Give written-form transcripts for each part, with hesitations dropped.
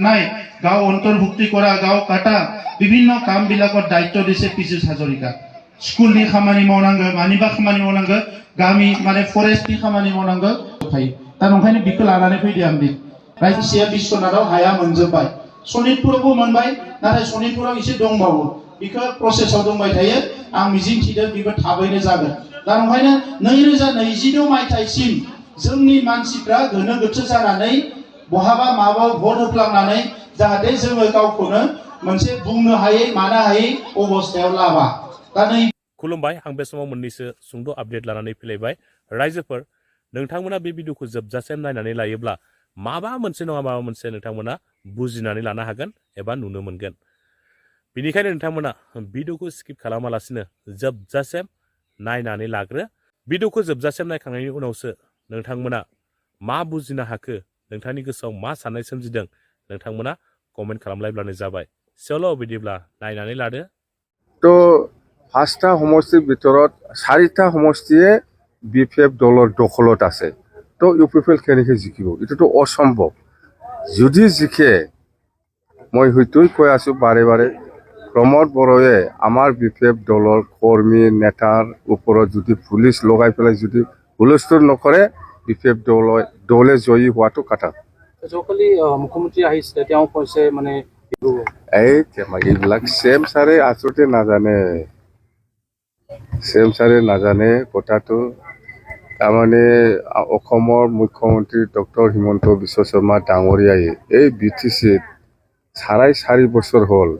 নাই গাঁও অন্তৰ্ভুক্তি কৰা গাঁও কাটা বিভিন্ন কামবিলাকৰ দায়িত্ব দিছে পীযুষ হাজৰিকা স্কুলनि খাमानि मावनांगौ मानिबा खामानि मावनांगौ गामि माने फरेस्टनि खामानि मावनांगौ थायो दा ओंखायनो बिखौ लानानै फैदो आं रायजोसेया बिश्वनाथाव हाया मोनजोब्बाय सनितपुरावबो मोनबाय नाथाय सनितपुराव एसे दंबावो बिखौ प्रसेसआव दंबाय थायो आं मिजिं थिदों बिबो थाबैनो जागोन दा ओंखायनो 2026 मायथाइसिम जोंनि मानसिफ्रा गोनो गोथो जानानै बहाबा माबा भट होफ्लांनानै जाहाथे जोङो गावखौनो मोनसे बुंनो हायै मानो हायै अबस्थायाव लाबा दा नै खुलुमबाय आं बे समाव मोननैसो सुंद' आपडेट लानानै फैलायबाय रायजोफोर नोंथांमोना बे भिडिअखौ जोबजासिम नायनानै लायोब्ला माबा मोनसे नङा माबा मोनसे नोंथांमोना बुजिनानै लानो हागोन एबा नुनो मोनगोन बेनिखायनो नोंथांमोना भिडिअखौ स्किप खालामालासिनो जोबजासिम नायनानै लाग्रो भिडिअखौ जोबजासिम नायखांनायनि उनावसो नोंथांमोना मा बुजिनो हाखो नोंथांनि गोसोआव मा साननाय सोमजिदों नोंथांमोना कमेन्ट खालामलायब्लानो जाबाय चलो बिदिब्ला नायनानै लादो तो 5টা সমষ্টিৰ ভিতৰত 4টা সমষ্টিয়ে বিপিএফ দলৰ দখলত আছে তো ইউপিএফএল কেনেকৈ জিকিব এইটোতো অসম্ভৱ যদি জিকে মই হয়তো কৈ আছো বাৰে বাৰে প্ৰমোদ বড়োৱে আমাৰ বিপিএফ দলৰ কৰ্মী নেতাৰ ওপৰত যদি পুলিচ লগাই পেলাই যদি হুলস্থুল নকৰে বিপিএফ দলে জয়ী হোৱাটো কথা যোৱাকালি মুখ্যমন্ত্ৰী আহিছে তেওঁ কৈছে মানে এইবিলাক চেম ছাৰে আচলতে নাজানে কথাটো তাৰমানে অসমৰ মুখ্যমন্ত্ৰী ডক্টৰ হিমন্ত বিশ্ব শৰ্মা ডাঙৰীয়াই এই BTCত 4.5 বছৰ হ'ল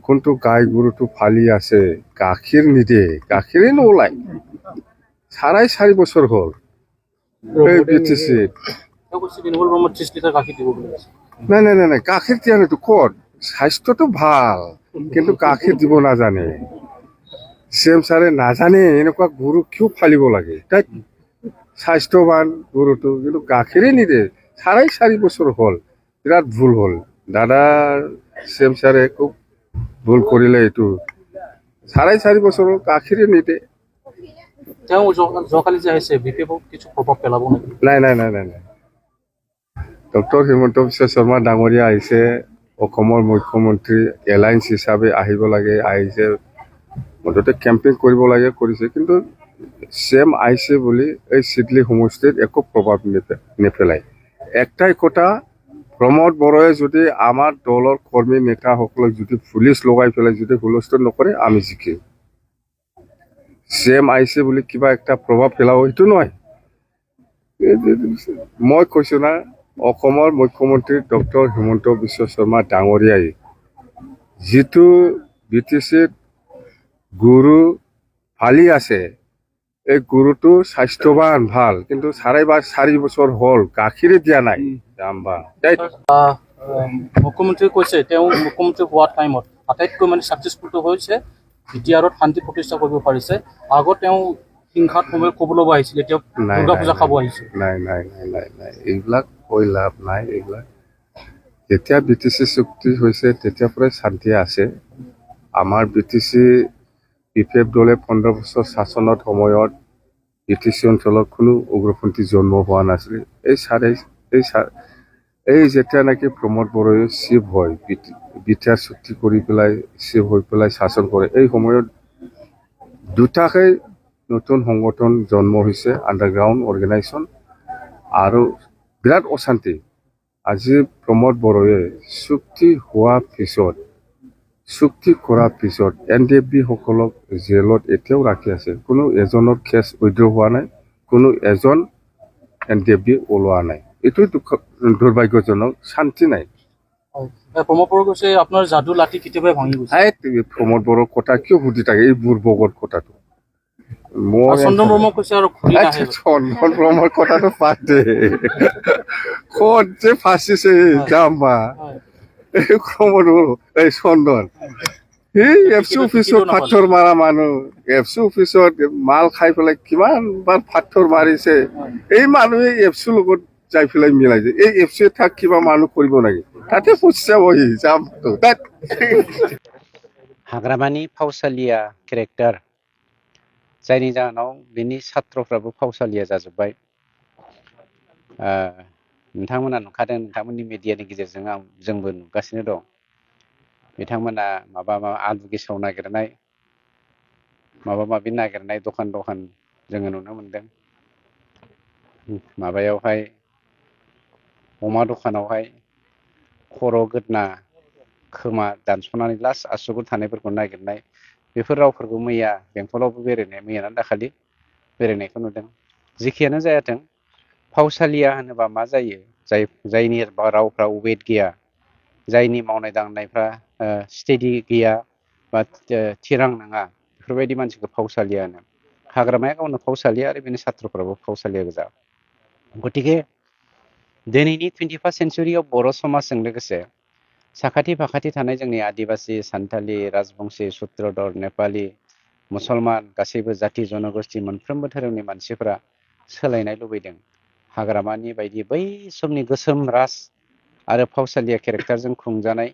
কোনটো গাই গৰুটো ফালি আছে গাখীৰ নিদিয়ে গাখীৰে নোলায় 4.5 বছৰ হ'ল এই BTCত নাই গাখীৰ দিয়া নাইতো ক'ত স্বাস্থ্যটো ভাল কিন্তু গাখীৰ দিব নাজানে চেম ছাৰে নাজানে এনেকুৱা গৰু কিয় ফালিব লাগে তাই স্বাস্থ্যৱান গৰুটো কিন্তু গাখীৰে নিদিয়ে 4.5 বছৰ হ'ল বিৰাট ভুল হ'ল দাদাৰ চেম ছাৰে খুব ভুল কৰিলে এইটো 4.5 বছৰ গাখীৰে নিদিয়ে তেওঁ যোৱাকালি যে আহিছে বিপিএফক কিছু প্ৰভাৱ পেলাব নাই ডক্টৰ হিমন্ত বিশ্ব শৰ্মা ডাঙৰীয়া আহিছে অসমৰ মুখ্যমন্ত্ৰী এলায়েন্স হিচাপে আহিব লাগে আহিছে মুঠতে কেম্পেইন কৰিব লাগে কৰিছে কিন্তু চেম আহিছে বুলি এই চিডলি সমষ্টিত একো প্ৰভাৱ নেপেলায় একটাই কথা প্ৰমোদ বড়োৱে যদি আমাৰ দলৰ কৰ্মী নেতাসকলক যদি পুলিচ লগাই পেলাই যদি হুলস্থুল নকৰে আমি জিকিম চেম আহিছে বুলি কিবা একটা প্ৰভাৱ পেলাব সেইটো নহয় মই কৈছো না অসমৰ মুখ্যমন্ত্ৰী ডক্টৰ হিমন্ত বিশ্ব শৰ্মা ডাঙৰীয়াই যিটো BTCত গৰু ফালি আছে এই গৰুটো স্বাস্থ্যৱান ভাল কিন্তু 4.5 বছৰ হ'ল গাখীৰে দিয়া নাই মুখ্যমন্ত্ৰীয়ে কৈছে তেওঁ মুখ্যমন্ত্ৰী হোৱা টাইমত আটাইতকৈ মানে ছাকচেছফুলটো হৈছে বিটিআৰত শান্তি প্ৰতিষ্ঠা কৰিব পাৰিছে আগত তেওঁ হিংসাত সময় ক'ব লগা আহিছিল এতিয়া দুৰ্গা পূজা খাব আহিছে নাই এইবিলাক কৈ লাভ নাই এইবিলাক যেতিয়া BTC চুক্তি হৈছে তেতিয়াৰ পৰাই শান্তি আছে আমাৰ বিপিএফ দলে 15 বছৰ শাসনত সময়ত BTC অঞ্চলত কোনো উগ্ৰপন্থী জন্ম হোৱা নাছিল এই যেতিয়া নাকি প্ৰমোদ বড়োৱে চিফ হয় বিটিআৰ চুক্তি কৰি পেলাই চিফ হৈ পেলাই শাসন কৰে এই সময়ত দুটাকে নতুন সংগঠন জন্ম হৈছে আণ্ডাৰগ্ৰাউণ্ড অৰ্গেনাইজেশ্যন আৰু বিৰাট অশান্তি আজি প্ৰমোদ বড়োৱে চুক্তি কৰাৰ পিছত NDFB সকলক জেলত এতিয়াও ৰাখি আছে কোনো এজনৰ কেছ উইথড্ৰ হোৱা নাই কোনো এজন NDFB ওলোৱা নাই এইটোৱে দুৰ্ভাগ্যজনক শান্তি নাই প্ৰমোদ বড়ো কৈছে আপোনাৰ যাদু লাঠি কেতিয়াবা ভাঙি গৈছে প্ৰমোদ বড়োৰ কথা কিয় সুধি থাকে এই বুৰ্বকৰ কথাটো চন্দন ব্ৰহ্মক কৈছে আৰু চন্দন ব্ৰহ্মৰ কথাটো বাদ দে ক'ত যে ফাঁচিছে যাম্বা এই চন্দন এই ABSU অফিচত ফাথৰ মাৰা মানুহ ABSU অফিচত মাল খাই পেলাই কিমান বাৰ ফাথৰ মাৰিছে এই মানুহে ABSU লগত যাই পেলাই মিলাইছে এই ABSU থাক কিবা মানুহ কৰিব নেকি তাতে পইচা বহি যাম हाग्रामानि फावसालिया केरेक्टार जायनि जाहोनाव बिनि सात्रफ्राबो फावसालिया जाजोब्बाय नोंथांमोना नुखादों नोंथांमोननि मिडियानि गेजेरजों जोंबो नुगासिनो दं बिथांमोना माबा आलु गेसाव नागिरनाय माबा माबि नागिरनाय दखान जोङो नुनो मोनदों माबायावहाय अमा दखानावहाय खर' गोदना खोमा दानस'नानै लास्ट आसुगुर थानायफोरखौ नागिरनाय बेफोर रावफोरखौ मैया बेंटलावबो बेरायनाय मैयाना दाखालि बेरायनायखौ नुदों जेखियानो जायाथों फावसालिया होनोबा मा जायो जायनि रावफ्रा वेट गैया जायनि मावनाय दांनायफ्रा स्टेडि गैया बा थिरां नङा बेफोरबायदि मानसिखौ फावसालिया होनो हाग्रामाया गावनो फावसालिया आरो बेनि सात्रफ्राबो फावसालिया गोजा गतिके दिनैनि 21st सेन्चुरियाव बर' समाजजों लोगोसे साखाथि फाखाथि थानाय जोंनि आदिबासि सान्थालि राजबंसि सुत्रधर नेपालि मुसलमान गासैबो जाति जनगोष्ठी मोनफ्रोमबो धोरोमनि मानसिफोरा सोलायनाय लुबैदों हाग्रामानि बायदि बै समनि गोसोम राज आरो फावसालिया केरेक्टारजों खुंजानाय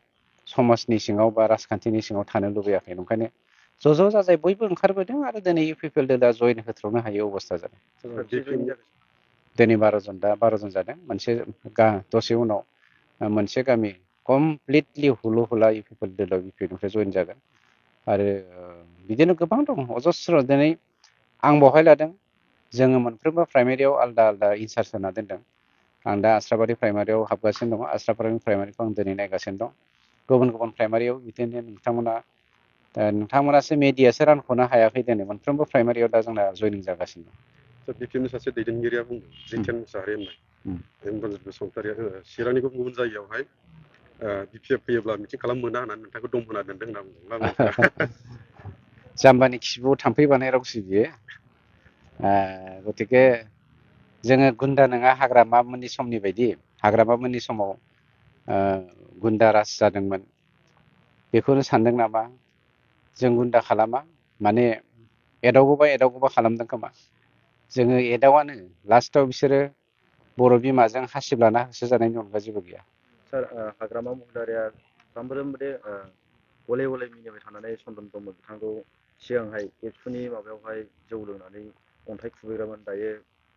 समाजनि सिङाव बा राजखान्थिनि सिङाव थानो लुबैयाखै ओंखायनो ज' जाजाय बयबो ओंखारबोदों आरो दिनै इउपिपिएल दा जयन होथ्र'नो हायै अबस्था जादों दिनै 12 जन जादों मोनसे दसे उनाव मोनसे गामि कमप्लिटलि हुलु हुला इउपिपिएल दोलोआव इउपिपिएलनिफ्राय जयन जागोन आरो बिदिनो गोबां दं अजस्र दिनै आं बहाय लादों जोङो मोनफ्रोमबो प्राइमारियाव आलदा आलदा इनसार्ज होना दोनदों आं दा आस्राबारि प्राइमारियाव हाबगासिनो दङ आस्राबारि प्राइमारिखौ आं दिनै नायगासिनो दं गुबुन प्राइमारियाव बिदिनो नोंथांमोनासो मेडियासो रानख'नो हायाखै दिनै मोनफ्रोमबो प्राइमारियाव दा जोंना जयनिं जागासिनो दं बिपिएलनि सासे दैदेनगिरिया बुंदों जितेन मुसाहारि होननाय बसुमतारिया चिरांनि गुबुन जायगायावहाय बिपिएफ फैयोब्ला मिटिं खालाम मोना होननानै नोंथांखौ दम होना दोनदों होनना बुंदों जाम्बानि खिबुआव थाम्फै बानाय रावसो बियो गतिके जोङो गुन्दा नङा हाग्रामामोननि समनि बायदि हाग्रामामोननि समाव गुन्दा राज जादोंमोन बेखौनो सानदों नामा जों गुन्दा खालामा माने एदावगौबा खालामदों खोमा जोङो एदावानो लास्टआव बिसोरो बर' बिमाजों हासिब लाना होसो जानायनि अनगा जेबो गैया सार हाग्रामा महिलारिया सानफ्रोमबो गले गले मिनिबाय थानानै चन्दन ब्रह्म बिथांखौ सिगांहाय एबसुनि माबायावहाय जौ लोंनानै अन्थाइ खुबैग्रामोन दायो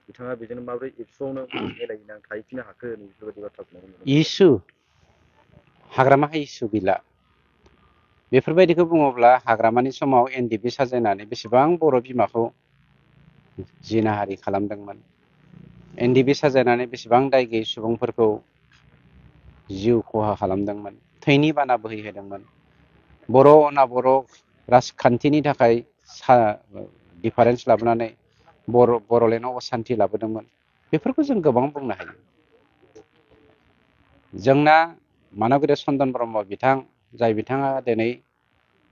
बिथाङा बेजोंनो माबोरै एबसुआवनो मिलायहैनानै थाहैफिननो हाखो बेफोरबायदि बाथ्राखौ इसु हाग्रामा इसु गैला बेफोरबायदिखौ बुङोब्ला हाग्रामानि समाव एनडिपि साजायनानै बेसेबां बर' बिमाखौ जिनाहारि खालामदोंमोन एनडिपि साजायनानै बेसेबां दाय गैयै सुबुंफोरखौ जिउ खहा खालामदोंमोन थैनि बाना बोहैहोदोंमोन बर' अना बर' राजखान्थिनि थाखाय डिफारेन्स लाबोनानै बर'लेण्डआव असान्थि लाबोदोंमोन बेफोरखौ जों गोबां बुंनो हायो जोंना मानब गेदेर चन्दन ब्रह्म बिथां जाय बिथाङा दिनै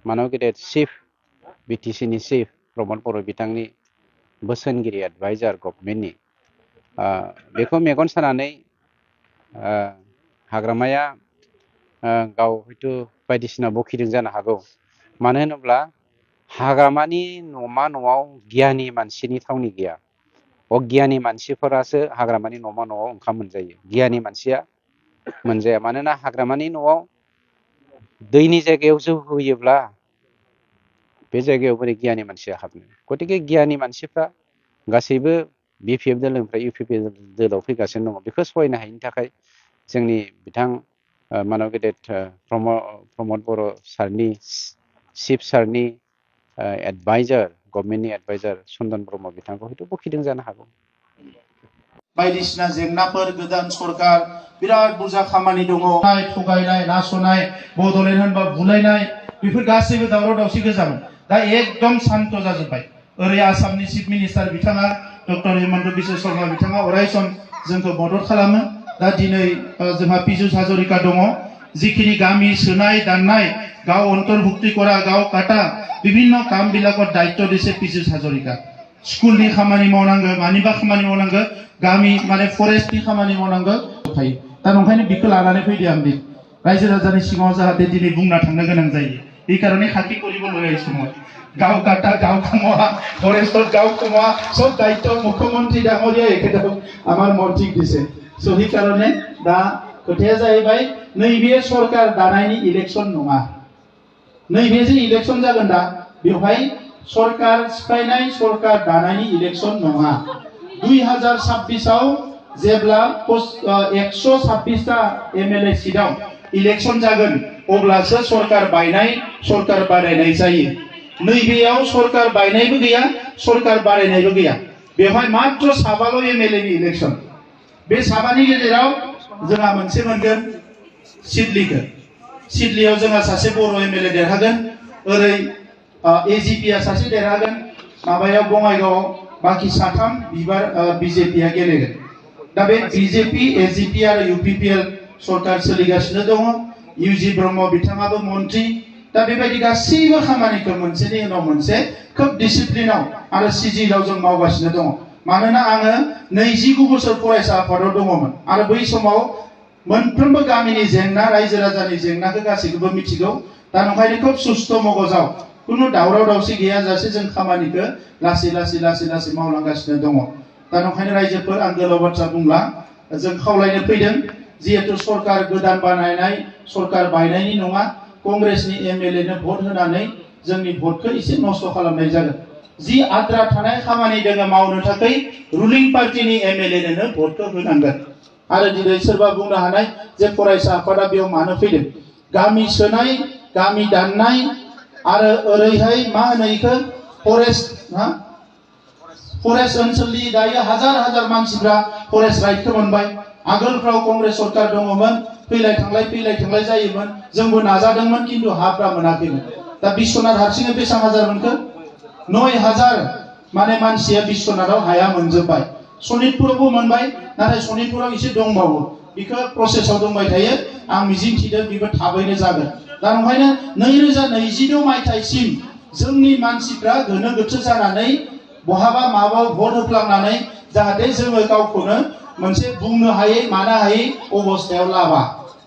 मानब गेदेर चिफ बिटिसिनि चिफ प्रमद बर' बिथांनि बोसोनगिरि एडभाइजार गभर्नमेन्टनि बेखौ मेगन सानानै हाग्रामाया गाव हयथ' बायदिसिना बखिदों जानो हागौ मानो होनोब्ला हाग्रामानि न'आव गियानि मानसिनि थावनि गैया अगियानि मानसिफोरासो हाग्रामानि न'आव ओंखाम मोनजायो गियानि मानसिया मोनजाया मानोना हाग्रामानि न'आव दैनि जायगायाव जौ होयोब्ला बे जायगायाव बोरै गियानि मानसिया हाबनो गतिके गियानि मानसिफ्रा गासैबो बिपिएफ दोलोनिफ्राय इउपिपिएल दोलोआव फैगासिनो दङ बेखौ सहायनो हायिनि थाखाय जोंनि बिथां मानब गेदेर प्रमद बर' सारनि चिफ सारनि एडभाइजार गभर्नमेन्टनि एडभाइजार चन्दन ब्रह्म बिथांखौ हयथ' बखिदों जानो हागौ बायदिसिना जेंनाफोर गोदान सरकार बिराद बुरजा खामानि दङ थगायनाय नासयनाय बड'लेण्ड होनबा बुलायनाय बेफोर गासैबो दावराव दावसि गोजामोन दा एकदम शान्त जाजोब्बाय ओरै आसामनि चिफ मिनिस्टार बिथाङा डक्टर हिमन्त बिश्व शर्मा बिथाङा अरायसम जोंखौ मदद खालामो दा दिनै जोंहा पीयूष हाजरिका दङ जिखिनि गामि सोनाय दाननाय गाव अन्तर्भुक्ति কৰা गाव काटा বিভিন্ন কাম বিলাকৰ দায়িত্ব দিছে পীयूष हाजरिका स्कुलनि खामानि मावनांगौ मानिबा खामानि मावनांगौ गामि माने फरेस्टनि खामानि मावनांगौ थायो दा ओंखायनो बिखौ लानानै फैदो आं रायजो राजानि सिगाङाव जाहाथे दिनै बुंना थांनो गोनां जायो এই কারণে খাতি কৰিব লগা এই সময় গাঁও কাটা গাঁও কমোৱা ফৰেষ্টৰ গাঁও কমোৱা সব দায়িত্ব মুখ্যমন্ত্ৰী ডাঙৰীয়া একেদম আমাৰ মন্ত্ৰীক দিছে स' সেই কাৰণে दा खोथाया जाहैबाय नैबे सरकार दानायनि इलेक्सन नङा नैबे जे इलेक्सन जागोन दा बेवहाय सरकार सिफायनाय सरकार दानायनि इलेक्सन नङा 2026 आव जेब्ला 126टा एमएलए सीटआव इलेक्शन जागोन अब्लासो सरकार बायनाय सरकार बारायनाय जायो। नैबेयाव सरकार बायनायबो गैया सरकार बारायनायबो गैया। बेवहाय मात्र साबाल' एमएलए नि इलेक्शन। बे साबानि गेजेराव जोंहा मोनसे मोनगोन सिडलीखौ। सिडलीयाव जोंहा सासे बर' एमएलए देरहागोन। ओरै एजिपि आ सासे देरहागोन। माबायाव बङाइगाव बाखि साथाम बिजेपि आ गेलेगोन। दा बे बिजेपि एजिपि आरो इउपिपिएल सरकार सोलिगासिनो दङ। इउजि ब्रह्म बिथाङाबो मन्त्रि। दा बेबायदि गासैबो खामानिखौ मोनसेनि उनाव मोनसे खोब डिसिप्लिनाव आरो सिजिलाव जों मावगासिनो दङ। मानोना आङो 29 बोसोर फरायसा आफादाव दङमोन आरो बै समाव मोनफ्रोमबो गामिनि जेंना रायजो राजानि जेंनाखौ गासैखौबो मिथिगौ। दा नंखायनो खोब सुस्थ' मगजाव खुनु दावराव दावसि गैयाजासे जों खामानिखौ लासै मावलांगासिनो दङ। दा नंखायनो रायजोफोर आं गोलाव बाथ्रा बुंला जों खावलायनो फैदों जिहेतु सरकार गोदान बानायनाय सरकार बायनायनि नङा कंग्रेसनि एमएलए नो भट होनानै जोंनि भटखौ एसे नस्थ' खालामनाय जागोन। जि आद्रा थानाय खामानि दङ मावनो थाखाय रुलिं पार्टिनि एमएलए नो भटखौ होनांगोन। आरो दिनै सोरबा बुंनो हानाय जे फरायसा आफादा बेयाव मानो फैदों। गामि सोनाय गामि दाननाय आरो ओरैहाय मा होनो इखौ फरेस्ट ओनसोलनि दायो हाजार मानसिफ्रा फरेस्ट राइटखौ मोनबाय। आगोलफ्राव कंग्रेस सरकार दङमोन फैलाय थांलाय जायोमोन। जोंबो नाजादोंमोन किन्तु हाफ्रा मोनाखैमोन। दा बिश्वनाथ हारसिङै बेसां हाजार मोनखो 9000 माने मानसिया बिश्वनाथाव हाया मोनजोब्बाय। सनितपुरावबो मोनबाय नाथाय सनितपुराव एसे दंबावो बेखौ प्रसेसआव दंबाय थायो। आं मिजिंथिदों बेबो थाबैनो जागोन। दा नंखायनो 2026 मायथाइसिम जोंनि मानसिफ्रा गोनो गोथो जानानै बहाबा माबा भट होफ्लांनानै जाहाथे जोङो गावखौनो मोनसे बुंनो हायै मानो हायै अबस्थायाव लाबा।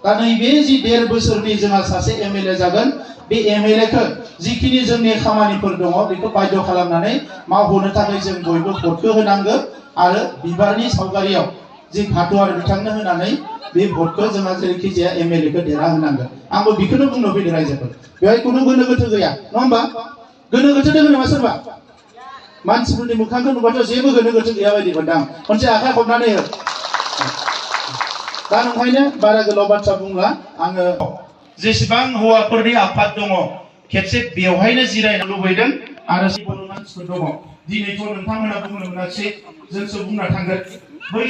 दा नैबे जि 1.5 बोसोरनि जोंहा सासे एमएलए जागोन बे एमएलएखौ जिखिनि जोंनि खामानिफोर दङ बेखौ बाध्य खालामनानै मावहोनो थाखाय जों बयबो भटखौ होनांगौ आरो बिबारनि सावगारियाव जि फाथ'आर बिथांनो होनानै बे भटखौ जोंहा जेरैखि जाया एमएलएखौ देरहाहोनांगोन। आंबो बेखौनो बुंनो फैदों रायजोफोर। बेवहाय खुनु गोनो गोथो गैया नङा होमबा? गोनो गोथो दङ नामा सोरबा? मानसिफोरनि मोखांखौ नुबाथ' जेबो गोनो गोथो गैया बायदि मोनदां। खनसे आखाइ खबनानै हो। दा नंखायनो बारा गोलाव बाथ्रा बुंला आङो जेसेबां हौवाफोरनि आफाद दङ खेबसे बेवहायनो जिरायनो लुबैदों आरो बर' मानसिफोर दङ। दिनैथ' नोंथांमोना बुंनो मोनासै जोंसो बुंना थांगोन। बै